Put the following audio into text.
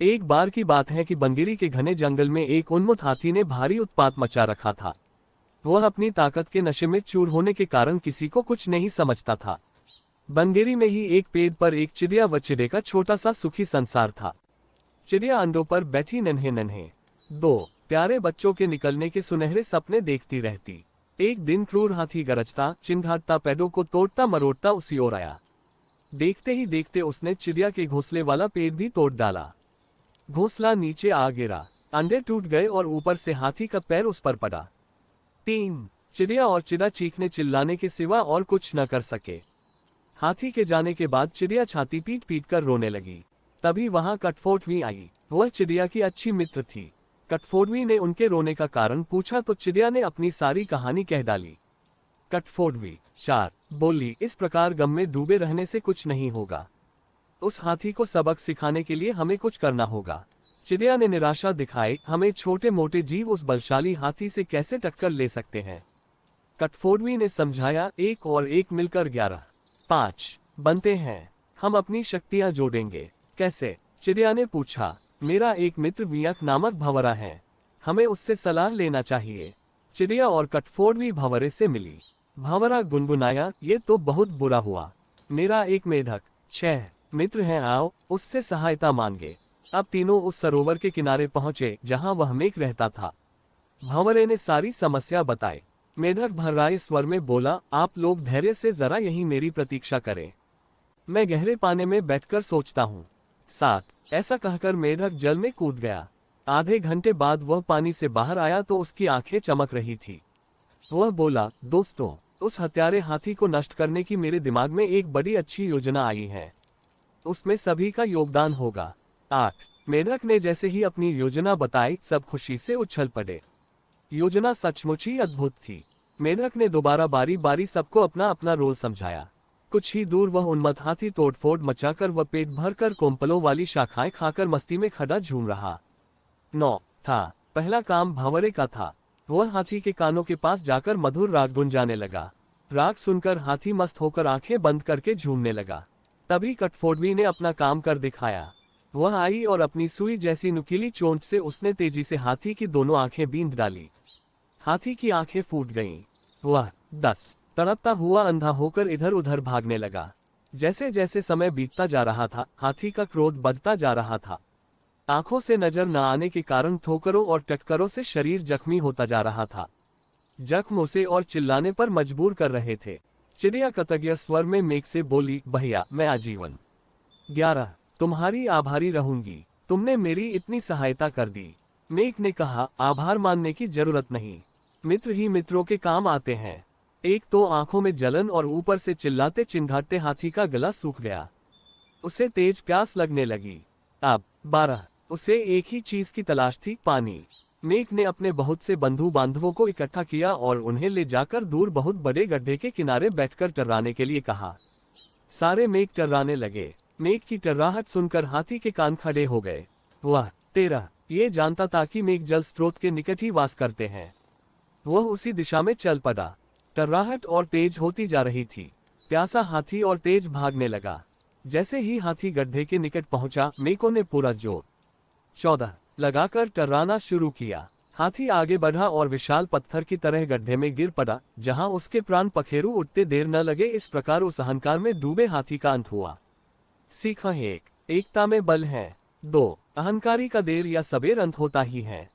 एक बार की बात है कि बनगिरी के घने जंगल में एक उन्मत्त हाथी ने भारी उत्पात मचा रखा था। वह अपनी ताकत के नशे में चूर होने के कारण किसी को कुछ नहीं समझता था। बनगिरी में ही एक पेड़ पर एक चिड़िया व चिड़े का छोटा सा सुखी संसार था। चिड़िया अंडों पर बैठी नन्हे नन्हे दो प्यारे बच्चों के निकलने के सुनहरे सपने देखती रहती। एक दिन क्रूर हाथी गरजता चिंघाड़ता पेड़ों को तोड़ता मरोड़ता उसी ओर आया। देखते ही देखते उसने चिड़िया के घोंसले वाला पेड़ भी तोड़ डाला। घोंसला नीचे आ गिरा, अंडे टूट गए और ऊपर से हाथी का पैर उस पर पड़ा। 3 चिड़िया और चिड़ा चीखने चिल्लाने के सिवा और कुछ न कर सके। हाथी के जाने के बाद चिड़िया छाती पीट पीट कर रोने लगी। तभी वहां कटफोड़वी आई। वह चिड़िया की अच्छी मित्र थी। कटफोड़वी ने उनके रोने का कारण पूछा तो चिड़िया ने अपनी सारी कहानी कह डाली। कटफोड़वी 4 बोली, इस प्रकार गम में डूबे रहने से कुछ नहीं होगा। उस हाथी को सबक सिखाने के लिए हमें कुछ करना होगा। चिड़िया ने निराशा दिखाई, हमें छोटे मोटे जीव उस बलशाली हाथी से कैसे टक्कर ले सकते हैं। कटफोड़वी ने समझाया, 1 और 1 मिलकर 11 5 बनते हैं। हम अपनी शक्तियां जोड़ेंगे। कैसे? चिड़िया ने पूछा। मेरा एक मित्र वियक नामक भंवरा है, हमें उससे सलाह लेना चाहिए। चिड़िया और कटफोड़वी भंवरे से मिली। भंवरा गुनगुनाया, ये तो बहुत बुरा हुआ। मेरा एक मेढक 6 मित्र हैं, आओ उससे सहायता मांगे। अब तीनों उस सरोवर के किनारे पहुंचे जहां वह मेघ रहता था। भंवरे ने सारी समस्या बताई। मेढक भर्राए स्वर में बोला, आप लोग धैर्य से जरा यहीं मेरी प्रतीक्षा करें, मैं गहरे पानी में बैठकर सोचता हूँ। 7 ऐसा कहकर मेढक जल में कूद गया। आधे घंटे बाद वह पानी से बाहर आया तो उसकी आंखें चमक रही थी। वह बोला, दोस्तों, उस हत्यारे हाथी को नष्ट करने की मेरे दिमाग में एक बड़ी अच्छी योजना आई है। उसमें सभी का योगदान होगा। 8 मेढक ने जैसे ही अपनी योजना बताई, सब खुशी से उछल पड़े। योजना सचमुच ही अद्भुत थी। मेढक ने दोबारा बारी बारी सबको अपना अपना रोल समझाया। कुछ ही दूर वह उन्मत्त हाथी तोड़फोड़ मचाकर व पेट भरकर कोम्पलों वाली शाखाएं खाकर मस्ती में खड़ा झूम रहा। 9 था। पहला काम भंवरे का था। वह हाथी के कानों के पास जाकर मधुर राग गुंजाने लगा। राग सुनकर हाथी मस्त होकर आंखें बंद करके झूमने लगा। तभी कटफोड़वी ने अपना काम कर दिखाया। वह आई और अपनी सुई जैसी नुकीली चोंच से उसने तेजी से हाथी की दोनों आंखें बींध डाली। हाथी की आंखें फूट गईं। वह 10 तड़पता हुआ अंधा होकर इधर उधर भागने लगा। जैसे जैसे समय बीतता जा रहा था, हाथी का क्रोध बढ़ता जा रहा था। आंखों से नजर न आने के कारण ठोकरों और टक्करों से शरीर जख्मी होता जा रहा था। जख्म उसे और चिल्लाने पर मजबूर कर रहे थे। चिड़िया कृतज्ञ स्वर में मेघ से बोली, भैया मैं आजीवन 11 तुम्हारी आभारी रहूंगी, तुमने मेरी इतनी सहायता कर दी। मेघ ने कहा, आभार मानने की जरूरत नहीं, मित्र ही मित्रों के काम आते हैं। एक तो आंखों में जलन और ऊपर से चिल्लाते चिंघाड़ते हाथी का गला सूख गया। उसे तेज प्यास लगने लगी। अब 12 उसे एक ही चीज की तलाश थी, पानी। मेघ ने अपने बहुत से बंधु बांधवों को इकट्ठा किया और उन्हें ले जाकर दूर बहुत बड़े गड्ढे के किनारे बैठकर टर्राने के लिए कहा। सारे मेघ टर्राने लगे। मेघ की टर्राहट सुनकर हाथी के कान खड़े हो गए। वह 13 ये जानता था कि मेघ जल स्रोत के निकट ही वास करते हैं। वह उसी दिशा में चल पड़ा। टर्राहट और तेज होती जा रही थी। प्यासा हाथी और तेज भागने लगा। जैसे ही हाथी गड्ढे के निकट पहुंचा, मेघों ने पूरा जोर 14 लगाकर टर्राना शुरू किया। हाथी आगे बढ़ा और विशाल पत्थर की तरह गड्ढे में गिर पड़ा, जहां उसके प्राण पखेरु उठते देर न लगे। इस प्रकार उस अहंकार में डूबे हाथी का अंत हुआ। सीखा 1 एकता में बल है। 2 अहंकारी का देर या सबेर अंत होता ही है।